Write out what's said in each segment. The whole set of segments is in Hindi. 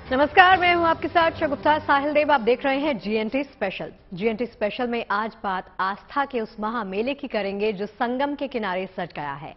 नमस्कार, मैं हूं आपके साथ शगुप्ता साहिल देव। आप देख रहे हैं जीएनटी स्पेशल। जीएनटी स्पेशल में आज बात आस्था के उस महामेले की करेंगे जो संगम के किनारे सज गया है।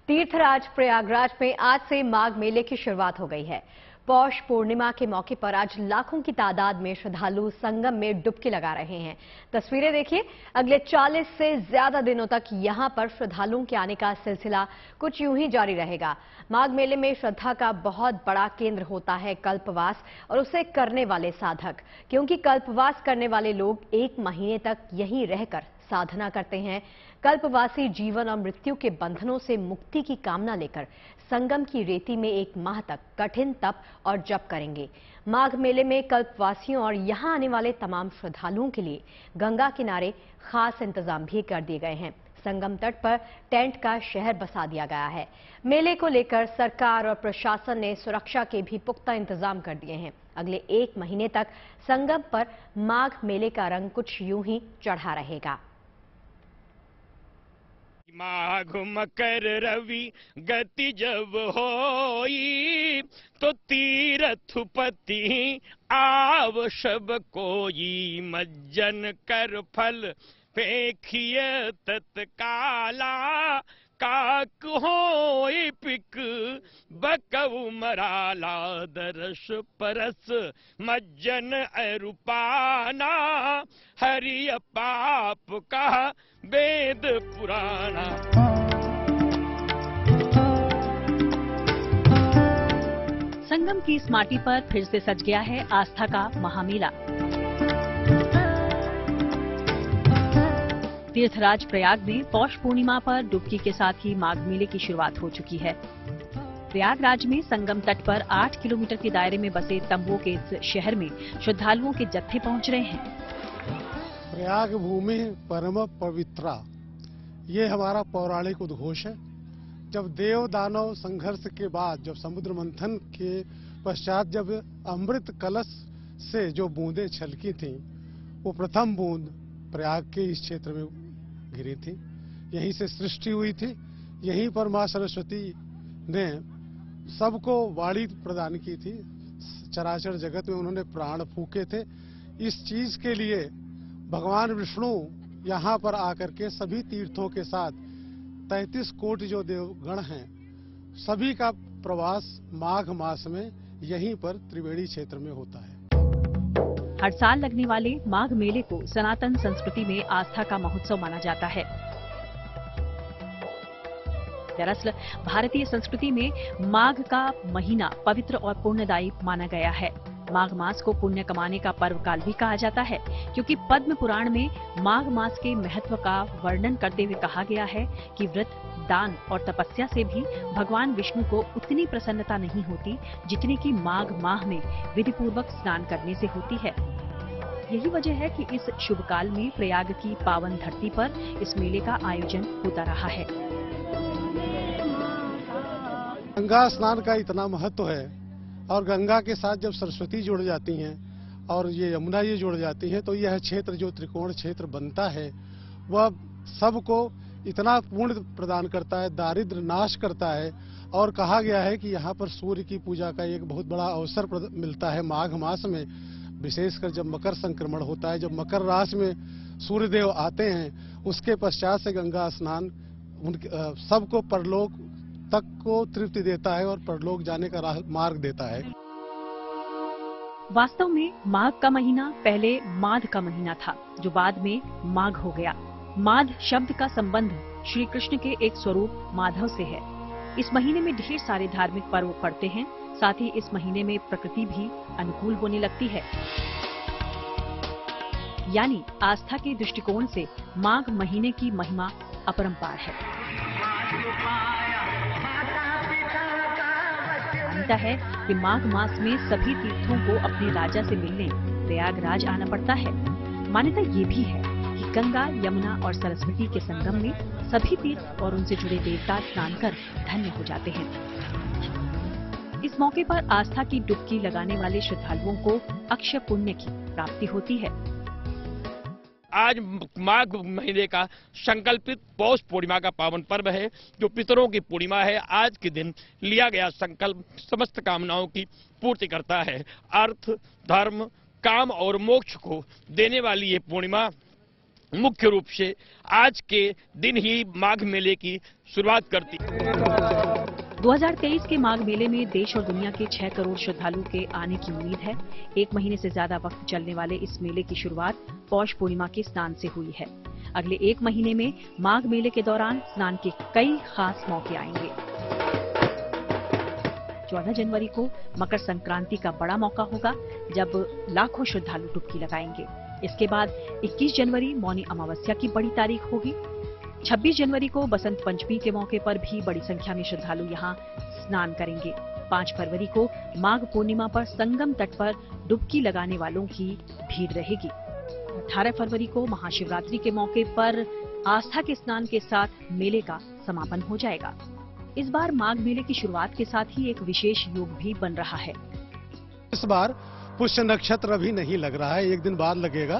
तीर्थराज प्रयागराज में आज से माघ मेले की शुरुआत हो गई है। पौष पूर्णिमा के मौके पर आज लाखों की तादाद में श्रद्धालु संगम में डुबकी लगा रहे हैं। तस्वीरें देखिए। अगले 40 से ज्यादा दिनों तक यहां पर श्रद्धालुओं के आने का सिलसिला कुछ यूं ही जारी रहेगा। माघ मेले में श्रद्धा का बहुत बड़ा केंद्र होता है कल्पवास और उसे करने वाले साधक, क्योंकि कल्पवास करने वाले लोग 1 महीने तक यहीं रहकर साधना करते हैं। कल्पवासी जीवन और मृत्यु के बंधनों से मुक्ति की कामना लेकर संगम की रेती में 1 माह तक कठिन तप और जप करेंगे। माघ मेले में कल्पवासियों और यहां आने वाले तमाम श्रद्धालुओं के लिए गंगा किनारे खास इंतजाम भी कर दिए गए हैं। संगम तट पर टेंट का शहर बसा दिया गया है। मेले को लेकर सरकार और प्रशासन ने सुरक्षा के भी पुख्ता इंतजाम कर दिए हैं। अगले 1 महीने तक संगम पर माघ मेले का रंग कुछ यूं ही चढ़ा रहेगा। माघ मकर रवि गति जब होई, तो तीर्थपति आव सब कोई, मज्जन कर फल फेंखिए तत्काला, काक होई पिक बकऊ मराला, दरस परस मज्जन अरुपाना, हरिय पाप का वेद पुराना। संगम की इस माटी पर फिर से सज गया है आस्था का महामेला। तीर्थराज प्रयाग में पौष पूर्णिमा पर डुबकी के साथ ही माघ मेले की शुरुआत हो चुकी है। प्रयागराज में संगम तट पर 8 किलोमीटर के दायरे में बसे तंबुओं के इस शहर में श्रद्धालुओं के जत्थे पहुंच रहे हैं। प्रयाग भूमि परम पवित्रा, ये हमारा पौराणिक उद्घोष है। जब देव दानव संघर्ष के बाद, जब समुद्र मंथन के पश्चात, जब अमृत कलश से जो बूंदें छलकी थीं, वो प्रथम बूंद प्रयाग के इस क्षेत्र में गिरी थी। यहीं से सृष्टि हुई थी। यहीं पर मां सरस्वती ने सबको वाणी प्रदान की थी। चराचर जगत में उन्होंने प्राण फूके थे। इस चीज के लिए भगवान विष्णु यहाँ पर आकर के सभी तीर्थों के साथ 33 कोटि जो देवगण हैं, सभी का प्रवास माघ मास में यहीं पर त्रिवेणी क्षेत्र में होता है। हर साल लगने वाले माघ मेले को सनातन संस्कृति में आस्था का महोत्सव माना जाता है। दरअसल भारतीय संस्कृति में माघ का महीना पवित्र और पुण्यदायी माना गया है। माघ मास को पुण्य कमाने का पर्व काल भी कहा जाता है, क्योंकि पद्म पुराण में माघ मास के महत्व का वर्णन करते हुए कहा गया है कि व्रत, दान और तपस्या से भी भगवान विष्णु को उतनी प्रसन्नता नहीं होती जितनी कि माघ माह में विधि पूर्वक स्नान करने से होती है। यही वजह है कि इस शुभ काल में प्रयाग की पावन धरती पर इस मेले का आयोजन होता रहा है। गंगा स्नान का इतना महत्व है, और गंगा के साथ जब सरस्वती जुड़ जाती हैं और ये यमुना ये जुड़ जाती हैं, तो यह क्षेत्र जो त्रिकोण क्षेत्र बनता है, वह सबको इतना पुण्य प्रदान करता है, दारिद्र्य नाश करता है। और कहा गया है कि यहाँ पर सूर्य की पूजा का एक बहुत बड़ा अवसर मिलता है माघ मास में, विशेषकर जब मकर संक्रमण होता है, जब मकर राशि में सूर्यदेव आते हैं, उसके पश्चात से गंगा स्नान सबको परलोक तक को तृप्ति देता है और परलोक जाने का मार्ग देता है। वास्तव में माघ का महीना पहले माध का महीना था, जो बाद में माघ हो गया। माध शब्द का संबंध श्री कृष्ण के एक स्वरूप माधव से है। इस महीने में ढेर सारे धार्मिक पर्व पड़ते हैं। साथ ही इस महीने में प्रकृति भी अनुकूल होने लगती है। यानी आस्था के दृष्टिकोण से माघ महीने की महिमा अपरंपार है। मान्यता है कि माघ मास में सभी तीर्थों को अपने राजा से मिलने प्रयागराज आना पड़ता है। मान्यता ये भी है कि गंगा, यमुना और सरस्वती के संगम में सभी तीर्थ और उनसे जुड़े देवता स्नान कर धन्य हो जाते हैं। इस मौके पर आस्था की डुबकी लगाने वाले श्रद्धालुओं को अक्षय पुण्य की प्राप्ति होती है। आज माघ महीने का संकल्पित पौष पूर्णिमा का पावन पर्व है, जो पितरों की पूर्णिमा है। आज के दिन लिया गया संकल्प समस्त कामनाओं की पूर्ति करता है। अर्थ, धर्म, काम और मोक्ष को देने वाली ये पूर्णिमा मुख्य रूप से आज के दिन ही माघ मेले की शुरुआत करती है। 2023 के माघ मेले में देश और दुनिया के 6 करोड़ श्रद्धालुओं के आने की उम्मीद है। 1 महीने से ज्यादा वक्त चलने वाले इस मेले की शुरुआत पौष पूर्णिमा के स्नान से हुई है। अगले 1 महीने में माघ मेले के दौरान स्नान के कई खास मौके आएंगे। 14 जनवरी को मकर संक्रांति का बड़ा मौका होगा, जब लाखों श्रद्धालु डुबकी लगाएंगे। इसके बाद 21 जनवरी मौनी अमावस्या की बड़ी तारीख होगी। 26 जनवरी को बसंत पंचमी के मौके पर भी बड़ी संख्या में श्रद्धालु यहां स्नान करेंगे। 5 फरवरी को माघ पूर्णिमा पर संगम तट पर डुबकी लगाने वालों की भीड़ रहेगी। 18 फरवरी को महाशिवरात्रि के मौके पर आस्था के स्नान के साथ मेले का समापन हो जाएगा। इस बार माघ मेले की शुरुआत के साथ ही एक विशेष योग भी बन रहा है। इस बार पुष्य नक्षत्र अभी नहीं लग रहा है, 1 दिन बाद लगेगा।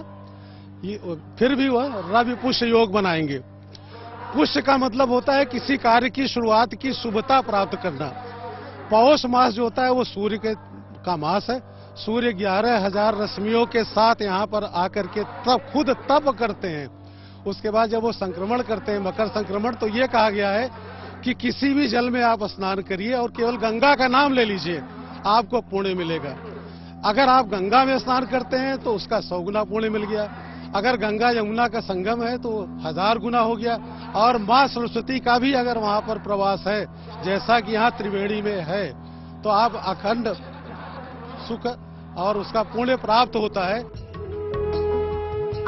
फिर भी वह रवि पुष्य योग बनाएंगे। पुष्य का मतलब होता है किसी कार्य की शुरुआत की शुभता प्राप्त करना। पौष मास जो होता है वो सूर्य का मास है। सूर्य 11,000 रश्मियों के साथ यहाँ पर आकर के खुद तप करते हैं। उसके बाद जब वो संक्रमण करते हैं, मकर संक्रमण, तो ये कहा गया है कि किसी भी जल में आप स्नान करिए और केवल गंगा का नाम ले लीजिए, आपको पुण्य मिलेगा। अगर आप गंगा में स्नान करते हैं तो उसका 100 गुना पुण्य मिल गया। अगर गंगा यमुना का संगम है तो 1000 गुना हो गया। और मां सरस्वती का भी अगर वहां पर प्रवास है, जैसा कि यहाँ त्रिवेणी में है, तो आप अखंड सुख और उसका पुण्य प्राप्त होता है।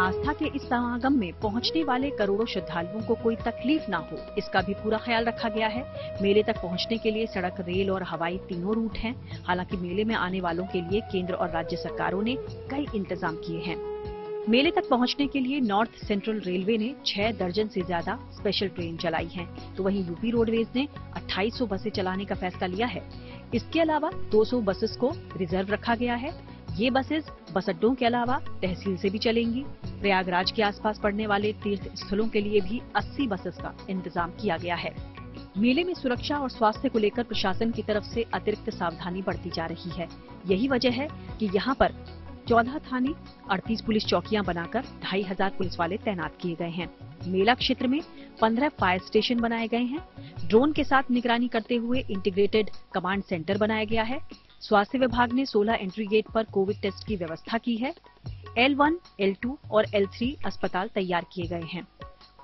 आस्था के इस समागम में पहुंचने वाले करोड़ों श्रद्धालुओं को कोई तकलीफ ना हो, इसका भी पूरा ख्याल रखा गया है। मेले तक पहुंचने के लिए सड़क, रेल और हवाई तीनों रूट हैं। हालांकि मेले में आने वालों के लिए केंद्र और राज्य सरकारों ने कई इंतजाम किए हैं। मेले तक पहुंचने के लिए नॉर्थ सेंट्रल रेलवे ने 6 दर्जन से ज्यादा स्पेशल ट्रेन चलाई हैं, तो वहीं यूपी रोडवेज ने 2800 बसें चलाने का फैसला लिया है। इसके अलावा 200 बसेस को रिजर्व रखा गया है। ये बसेस बस अड्डों के अलावा तहसील से भी चलेंगी। प्रयागराज के आसपास पड़ने वाले तीर्थ स्थलों के लिए भी 80 बसेस का इंतजाम किया गया है। मेले में सुरक्षा और स्वास्थ्य को लेकर प्रशासन की तरफ से अतिरिक्त सावधानी बरती जा रही है। यही वजह है कि यहाँ पर 14 थाने, 38 पुलिस चौकियां बनाकर 2500 पुलिस वाले तैनात किए गए हैं। मेला क्षेत्र में 15 फायर स्टेशन बनाए गए हैं। ड्रोन के साथ निगरानी करते हुए इंटीग्रेटेड कमांड सेंटर बनाया गया है। स्वास्थ्य विभाग ने 16 एंट्री गेट पर कोविड टेस्ट की व्यवस्था की है। L1, L2 और L3 अस्पताल तैयार किए गए हैं।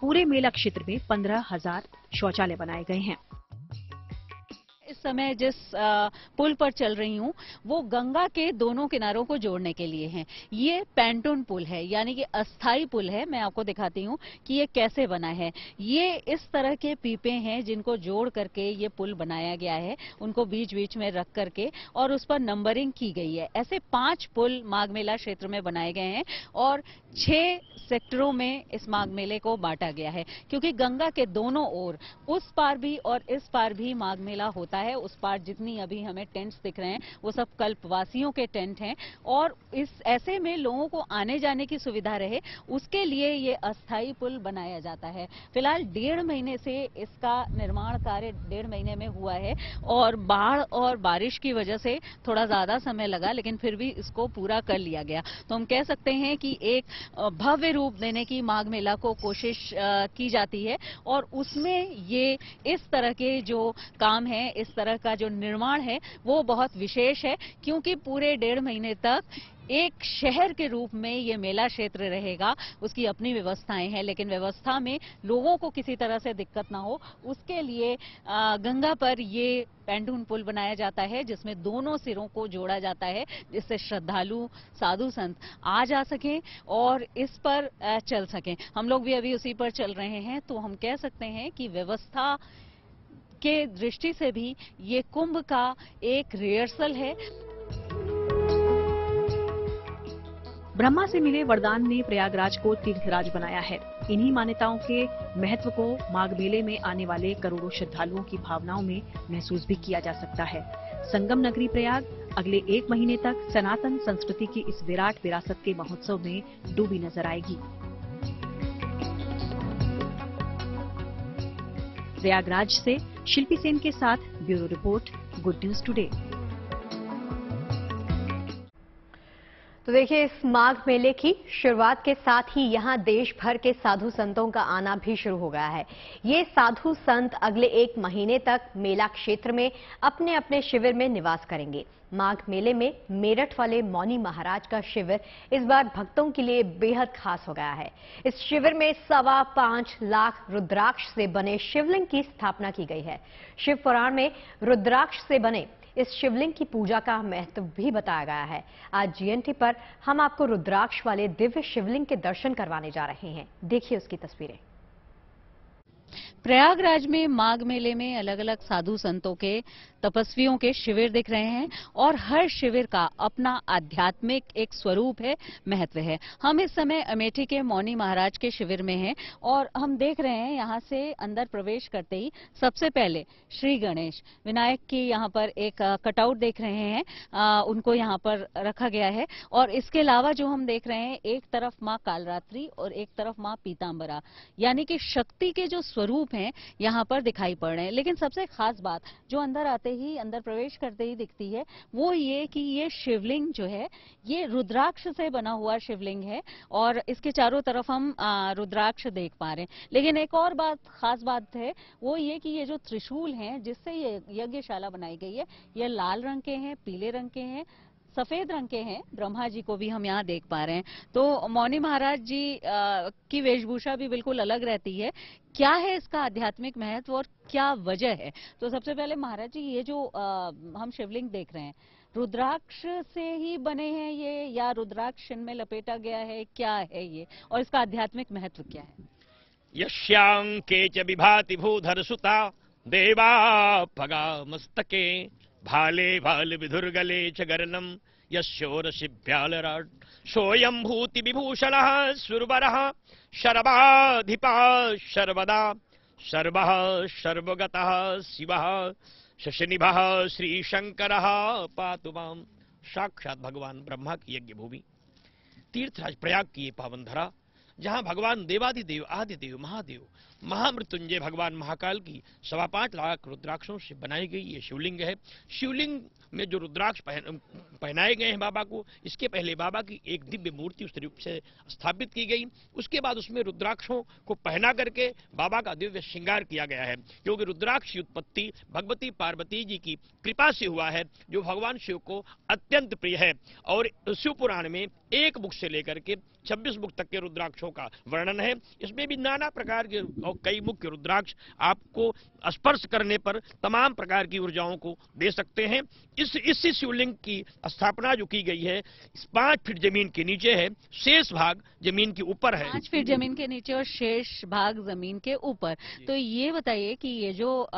पूरे मेला क्षेत्र में 15,000 शौचालय बनाए गए हैं। इस समय जिस पुल पर चल रही हूँ वो गंगा के दोनों किनारों को जोड़ने के लिए है। ये पैंटून पुल है, यानी कि अस्थाई पुल है। मैं आपको दिखाती हूँ कि ये कैसे बना है। ये इस तरह के पीपे हैं जिनको जोड़ करके ये पुल बनाया गया है, उनको बीच बीच में रख करके, और उस पर नंबरिंग की गई है। ऐसे 5 पुल माघ मेला क्षेत्र में बनाए गए हैं और 6 सेक्टरों में इस माघ मेले को बांटा गया है, क्योंकि गंगा के दोनों ओर, उस पार भी और इस पार भी माघ मेला होता है। उस पार जितनी अभी हमें टेंट्स दिख रहे हैं वो सब कल्पवासियों के टेंट हैं, और इस ऐसे में लोगों को आने जाने की सुविधा रहे उसके लिए ये अस्थाई पुल बनाया जाता है। फिलहाल 1.5 महीने से इसका निर्माण कार्य 1.5 महीने में हुआ है, और बाढ़ और बारिश की वजह से थोड़ा ज्यादा समय लगा, लेकिन फिर भी इसको पूरा कर लिया गया। तो हम कह सकते हैं कि एक भव्य रूप देने की माघ मेला को कोशिश की जाती है, और उसमें ये इस तरह के जो काम है, इस तरह का जो निर्माण है वो बहुत विशेष है, क्योंकि पूरे 1.5 महीने तक एक शहर के रूप में ये मेला क्षेत्र रहेगा। उसकी अपनी व्यवस्थाएं हैं, लेकिन व्यवस्था में लोगों को किसी तरह से दिक्कत ना हो उसके लिए गंगा पर ये पैंटून पुल बनाया जाता है, जिसमें दोनों सिरों को जोड़ा जाता है, जिससे श्रद्धालु, साधु संत आ जा सकें और इस पर चल सकें। हम लोग भी अभी उसी पर चल रहे हैं, तो हम कह सकते हैं कि व्यवस्था के दृष्टि से भी ये कुंभ का एक रिहर्सल है। ब्रह्मा से मिले वरदान ने प्रयागराज को तीर्थराज बनाया है। इन्हीं मान्यताओं के महत्व को माघ मेले में आने वाले करोड़ों श्रद्धालुओं की भावनाओं में महसूस भी किया जा सकता है। संगम नगरी प्रयाग अगले 1 महीने तक सनातन संस्कृति की इस विराट विरासत के महोत्सव में डूबी नजर आएगी। प्रयागराज से शिल्पी सेन के साथ bureau report, good news today. तो देखिए, इस माघ मेले की शुरुआत के साथ ही यहां देश भर के साधु संतों का आना भी शुरू हो गया है। ये साधु संत अगले 1 महीने तक मेला क्षेत्र में अपने अपने शिविर में निवास करेंगे। माघ मेले में मेरठ वाले मौनी महाराज का शिविर इस बार भक्तों के लिए बेहद खास हो गया है। इस शिविर में 5.25 लाख रुद्राक्ष से बने शिवलिंग की स्थापना की गई है। शिव पुराण में रुद्राक्ष से बने इस शिवलिंग की पूजा का महत्व भी बताया गया है। आज जीएनटी पर हम आपको रुद्राक्ष वाले दिव्य शिवलिंग के दर्शन करवाने जा रहे हैं। देखिए उसकी तस्वीरें। प्रयागराज में माघ मेले में अलग अलग साधु संतों के, तपस्वियों के शिविर दिख रहे हैं और हर शिविर का अपना आध्यात्मिक एक स्वरूप है, महत्व है। हम इस समय अमेठी के मौनी महाराज के शिविर में हैं और हम देख रहे हैं यहां से अंदर प्रवेश करते ही सबसे पहले श्री गणेश विनायक की यहां पर एक कटआउट देख रहे हैं, उनको यहां पर रखा गया है। और इसके अलावा जो हम देख रहे हैं, एक तरफ मां कालरात्रि और एक तरफ मां पीतांबरा, यानी कि शक्ति के जो स्वरूप हैं यहाँ पर दिखाई पड़ रहे हैं। लेकिन सबसे खास बात जो अंदर प्रवेश करते ही दिखती है वो ये कि ये शिवलिंग जो है ये रुद्राक्ष से बना हुआ शिवलिंग है और इसके चारों तरफ हम रुद्राक्ष देख पा रहे हैं। लेकिन एक और खास बात है वो ये कि ये जो त्रिशूल हैं जिससे ये यज्ञशाला बनाई गई है, ये लाल रंग के हैं, पीले रंग के हैं, सफेद रंग के हैं। ब्रह्मा जी को भी हम यहाँ देख पा रहे हैं। तो मौनी महाराज जी की वेशभूषा भी बिल्कुल अलग रहती है। क्या है इसका आध्यात्मिक महत्व और क्या वजह है? तो सबसे पहले महाराज जी, ये जो हम शिवलिंग देख रहे हैं, रुद्राक्ष से ही बने हैं ये या रुद्राक्ष में लपेटा गया है, क्या है ये और इसका आध्यात्मिक महत्व क्या है? यस्यांके च विभाति भूधर सुता देवा भगा मस्तके भाले भाल विधुर्गले च गर्णम यस्योरसिभ्यालराट सोयं भूति विभूषणः सुरवरः शर्वाधिपा शर्वदा सर्वः सर्वगतः शिवः शशनिभः श्रीशंकरः पातु मां। साक्षात भगवान ब्रह्मा की यज्ञ भूमि तीर्थराज प्रयाग की ये पावन धरा, जहां भगवान देवादिदेव आदिदेव महादेव महामृत्युंजय भगवान महाकाल की 5.25 लाख रुद्राक्षों से बनाई गई ये शिवलिंग है। शिवलिंग में जो रुद्राक्ष पहनाए गए हैं बाबा को, इसके पहले बाबा की एक दिव्य मूर्ति उस रूप से स्थापित की गई। उसके बाद उसमें रुद्राक्षों को पहना करके बाबा का दिव्य श्रृंगार किया गया है, क्योंकि रुद्राक्ष की उत्पत्ति भगवती पार्वती जी की कृपा से हुआ है, जो भगवान शिव को अत्यंत प्रिय है। और शिव पुराण में 1 मुख से लेकर के 26 मुख तक के रुद्राक्षों का वर्णन है। इसमें भी नाना प्रकार के और कई मुख्य रुद्राक्ष आपको स्पर्श करने पर तमाम प्रकार की ऊर्जाओं को दे सकते हैं। इस शिवलिंग की स्थापना जो की गई है 5 फीट जमीन के नीचे है, शेष भाग जमीन के ऊपर है। 5 फीट जमीन के नीचे और शेष भाग जमीन के ऊपर। तो ये बताइए कि ये जो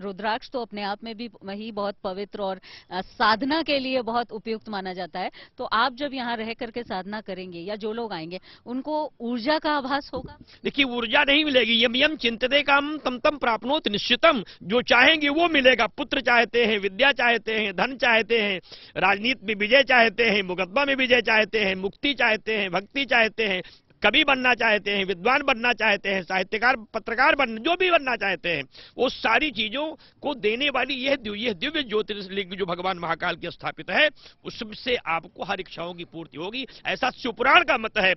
रुद्राक्ष तो अपने आप में भी वही बहुत पवित्र और साधना के लिए बहुत उपयुक्त माना जाता है। तो आप जब यहाँ रह करके साधना करेंगे या जो लोग आएंगे उनको ऊर्जा का आभास होगा? देखिए, ऊर्जा नहीं मिलेगी। यम यम चिंतते काम तम तम प्राप्नोति निश्चितम। जो चाहेंगे वो मिलेगा। पुत्र चाहते हैं, विद्या चाहते हैं, धन चाहते हैं, राजनीति में विजय चाहते हैं, मुकदमा में विजय चाहते हैं, मुक्ति चाहते हैं, भक्ति चाहते हैं, कवि बनना चाहते हैं, विद्वान बनना चाहते हैं, साहित्यकार पत्रकार जो भी बनना चाहते हैं, वो सारी चीजों को देने वाली यह दिव्य ज्योतिर्लिंग जो भगवान महाकाल की स्थापित है, उससे आपको हर इच्छाओं की पूर्ति होगी, ऐसा शिवपुराण का मत है।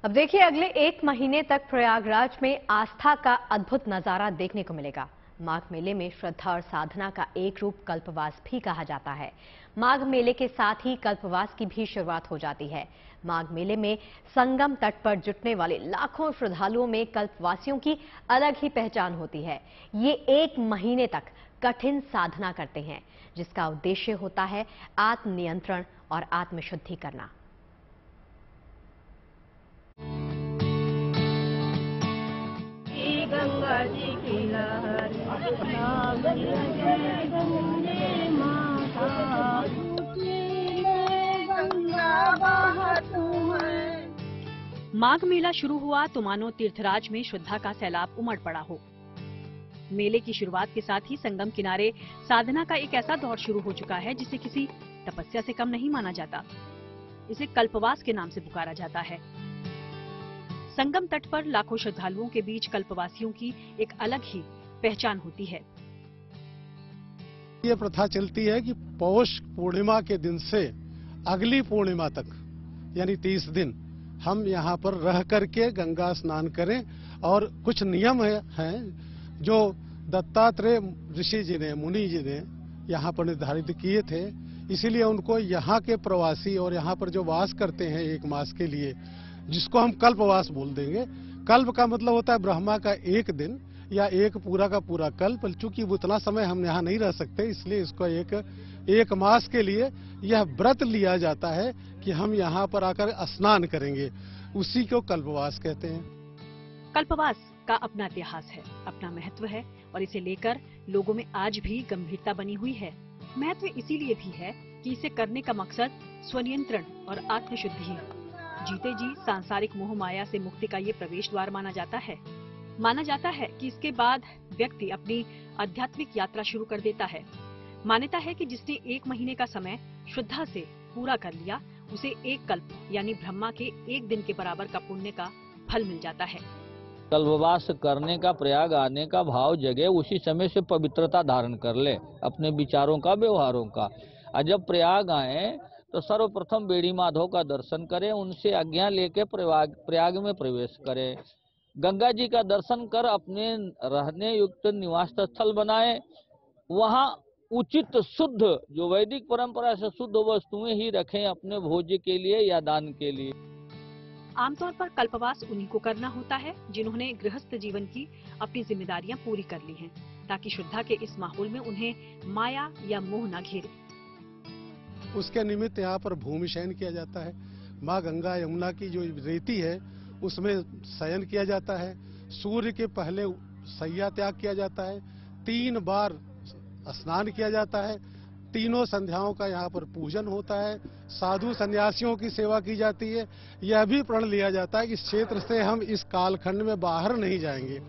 अब देखिए, अगले 1 महीने तक प्रयागराज में आस्था का अद्भुत नजारा देखने को मिलेगा। माघ मेले में श्रद्धा और साधना का एक रूप कल्पवास भी कहा जाता है। माघ मेले के साथ ही कल्पवास की भी शुरुआत हो जाती है। माघ मेले में संगम तट पर जुटने वाले लाखों श्रद्धालुओं में कल्पवासियों की अलग ही पहचान होती है। ये 1 महीने तक कठिन साधना करते हैं, जिसका उद्देश्य होता है आत्मनियंत्रण और आत्मशुद्धि करना। गंगा जी की लहर माघ मेला शुरू हुआ तो मानो तीर्थराज में श्रद्धा का सैलाब उमड़ पड़ा हो। मेले की शुरुआत के साथ ही संगम किनारे साधना का एक ऐसा दौर शुरू हो चुका है जिसे किसी तपस्या से कम नहीं माना जाता। इसे कल्पवास के नाम से पुकारा जाता है। संगम तट पर लाखों श्रद्धालुओं के बीच कल्पवासियों की एक अलग ही पहचान होती है। ये प्रथा चलती है कि पौष पूर्णिमा के दिन से अगली पूर्णिमा तक यानी 30 दिन हम यहाँ पर रह करके गंगा स्नान करें। और कुछ नियम हैं जो दत्तात्रेय ऋषि जी ने, मुनि जी ने यहाँ पर निर्धारित किए थे। इसीलिए उनको यहाँ के प्रवासी और यहाँ पर जो वास करते हैं 1 मास के लिए, जिसको हम कल्पवास बोल देंगे। कल्प का मतलब होता है ब्रह्मा का 1 दिन या एक पूरा का पूरा कल्प। चूंकि उतना समय हम यहाँ नहीं रह सकते, इसलिए इसको एक मास के लिए यह व्रत लिया जाता है कि हम यहाँ पर आकर स्नान करेंगे। उसी को कल्पवास कहते हैं। कल्पवास का अपना इतिहास है, अपना महत्व है और इसे लेकर लोगों में आज भी गंभीरता बनी हुई है। महत्व इसीलिए भी है कि इसे करने का मकसद स्वनियंत्रण और आत्मशुद्धि है। जीते जी सांसारिक मोह माया से मुक्ति का ये प्रवेश द्वार माना जाता है। माना जाता है कि इसके बाद व्यक्ति अपनी आध्यात्मिक यात्रा शुरू कर देता है। मान्यता है कि जिसने 1 महीने का समय श्रद्धा से पूरा कर लिया, उसे 1 कल्प यानी ब्रह्मा के 1 दिन के बराबर का पुण्य का फल मिल जाता है। कल्पवास करने का, प्रयाग आने का भाव जगे, उसी समय से पवित्रता धारण कर ले अपने विचारों का, व्यवहारों का। और जब प्रयाग आए तो सर्वप्रथम बेड़ी माधव का दर्शन करें, उनसे आज्ञा लेके प्रयाग में प्रवेश करें। गंगा जी का दर्शन कर अपने रहने युक्त निवास स्थल बनाए। वहाँ उचित शुद्ध, जो वैदिक परंपरा से शुद्ध वस्तुएं ही रखें अपने भोज्य के लिए या दान के लिए। आमतौर पर कल्पवास उन्हीं को करना होता है जिन्होंने गृहस्थ जीवन की अपनी जिम्मेदारियां पूरी कर ली हैं, ताकि श्रद्धा के इस माहौल में उन्हें माया या मोह न घेरे। उसके निमित्त यहाँ पर भूमि शयन किया जाता है। माँ गंगा यमुना की जो रेती है उसमें शयन किया जाता है। सूर्य के पहले सैया त्याग किया जाता है। 3 बार स्नान किया जाता है। तीनों संध्याओं का यहाँ पर पूजन होता है। साधु सन्यासियों की सेवा की जाती है। यह भी प्रण लिया जाता है कि इस क्षेत्र से हम इस कालखंड में बाहर नहीं जाएंगे।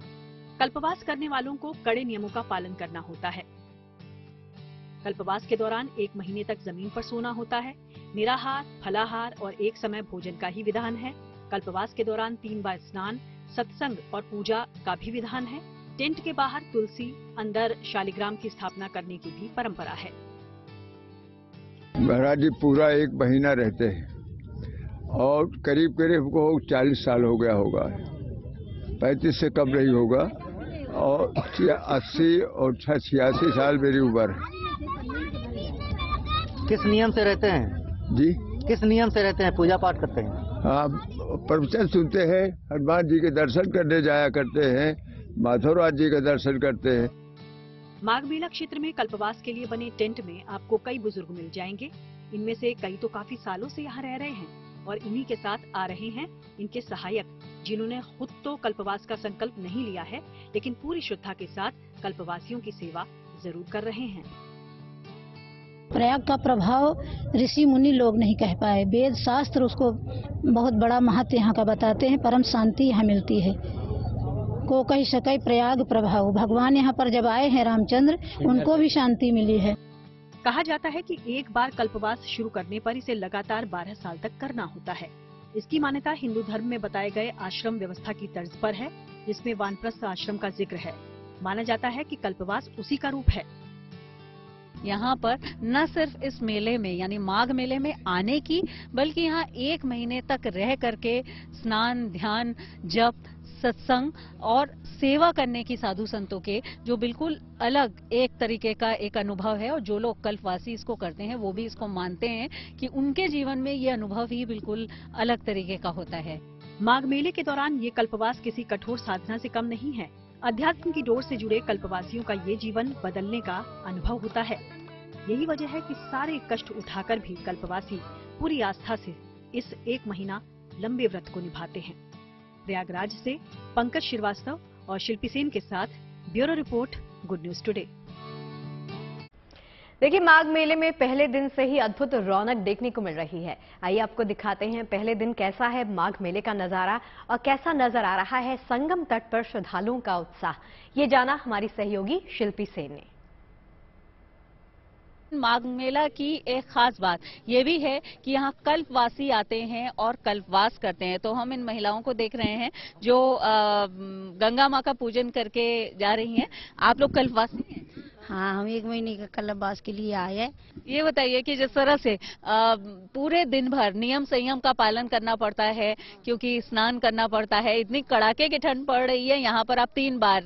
कल्पवास करने वालों को कड़े नियमों का पालन करना होता है। कल्पवास के दौरान 1 महीने तक जमीन पर सोना होता है। निराहार, फलाहार और एक समय भोजन का ही विधान है। कल्पवास के दौरान 3 बार स्नान, सत्संग और पूजा का भी विधान है। टेंट के बाहर तुलसी, अंदर शालिग्राम की स्थापना करने की भी परंपरा है। महाराज जी पूरा 1 महीना रहते हैं और करीब करीब को 40 साल हो गया होगा, 35 से कम नहीं होगा। और 80 और 86 साल मेरी उम्र है। किस नियम से रहते हैं जी? किस नियम से रहते हैं? पूजा पाठ करते हैं? हाँ, प्रवचन सुनते हैं, हनुमान जी के दर्शन करने जाया करते हैं, माधवराज जी का दर्शन करते हैं। माघ मेला क्षेत्र में कल्पवास के लिए बने टेंट में आपको कई बुजुर्ग मिल जाएंगे। इनमें से कई तो काफी सालों से यहाँ रह रहे हैं और इन्हीं के साथ आ रहे हैं इनके सहायक, जिन्होंने खुद तो कल्पवास का संकल्प नहीं लिया है, लेकिन पूरी श्रद्धा के साथ कल्पवासियों की सेवा जरूर कर रहे हैं। प्रयाग का प्रभाव ऋषि मुनि लोग नहीं कह पाए। वेद शास्त्र उसको बहुत बड़ा महत्व यहाँ का बताते हैं। परम शांति यहाँ मिलती है। को कही सके प्रयाग प्रभाव। भगवान यहाँ पर जब आए हैं रामचंद्र, उनको भी शांति मिली है। कहा जाता है कि एक बार कल्पवास शुरू करने पर इसे लगातार 12 साल तक करना होता है। इसकी मान्यता हिंदू धर्म में बताए गए आश्रम व्यवस्था की तर्ज पर है, जिसमें वानप्रस्थ आश्रम का जिक्र है। माना जाता है कि कल्पवास उसी का रूप है। यहाँ पर न सिर्फ इस मेले में यानी माघ मेले में आने की, बल्कि यहाँ 1 महीने तक रह करके स्नान, ध्यान, जप, सत्संग और सेवा करने की साधु संतों के, जो बिल्कुल अलग एक तरीके का एक अनुभव है। और जो लोग कल्पवासी इसको करते हैं वो भी इसको मानते हैं कि उनके जीवन में ये अनुभव ही बिल्कुल अलग तरीके का होता है। माघ मेले के दौरान ये कल्पवास किसी कठोर साधना से कम नहीं है। अध्यात्म की डोर से जुड़े कल्पवासियों का ये जीवन बदलने का अनुभव होता है। यही वजह है कि सारे कष्ट उठाकर भी कल्पवासी पूरी आस्था से इस 1 महीना लंबे व्रत को निभाते हैं। प्रयागराज से पंकज श्रीवास्तव और शिल्पी सेन के साथ bureau report, good news today. देखिए, माघ मेले में पहले दिन से ही अद्भुत रौनक देखने को मिल रही है। आइए आपको दिखाते हैं पहले दिन कैसा है माघ मेले का नजारा और कैसा नजर आ रहा है संगम तट पर श्रद्धालुओं का उत्साह। ये जाना हमारी सहयोगी शिल्पी सेन ने। माघ मेला की एक खास बात ये भी है कि यहाँ कल्पवासी आते हैं और कल्पवास करते हैं। तो हम इन महिलाओं को देख रहे हैं जो गंगा माँ का पूजन करके जा रही हैं। आप लोग कल्पवासी हैं? हाँ, हम 1 महीने का कल्पवास के लिए आए हैं। ये बताइए कि जिस तरह से पूरे दिन भर नियम संयम का पालन करना पड़ता है, क्योंकि स्नान करना पड़ता है, इतनी कड़ाके की ठंड पड़ रही है, यहाँ पर आप 3 बार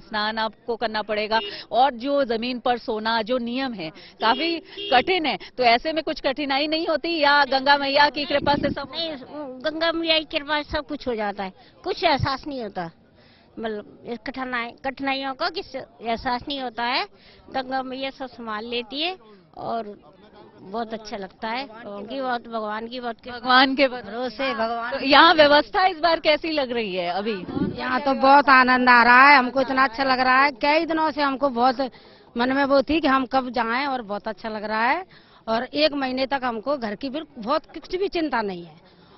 स्नान आपको करना पड़ेगा, और जो जमीन पर सोना, जो नियम है काफी कठिन है। तो ऐसे में कुछ कठिनाई नहीं होती या गंगा मैया की कृपा से सब? नहीं, गंगा मैया की कृपा से सब कुछ हो जाता है, कुछ एहसास नहीं होता। मतलब इस कठिनाइयों का किसी एहसास नहीं होता है। गंगा मैया सब संभाल लेती है और बहुत अच्छा लगता है। उनकी बहुत, भगवान के भरोसे भगवान। तो यहाँ व्यवस्था इस बार कैसी लग रही है? अभी यहाँ तो बहुत आनंद आ रहा है, हमको इतना अच्छा लग रहा है। कई दिनों से हमको बहुत मन में वो थी कि हम कब जाएं, और बहुत अच्छा लग रहा है। और 1 महीने तक हमको घर की भी बहुत कुछ भी चिंता नहीं है,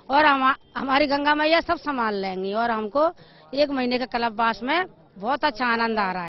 और हमारी गंगा मैया सब संभाल लेंगी, और हमको 1 महीने के कल्पवास में बहुत अच्छा आनंद आ रहा है।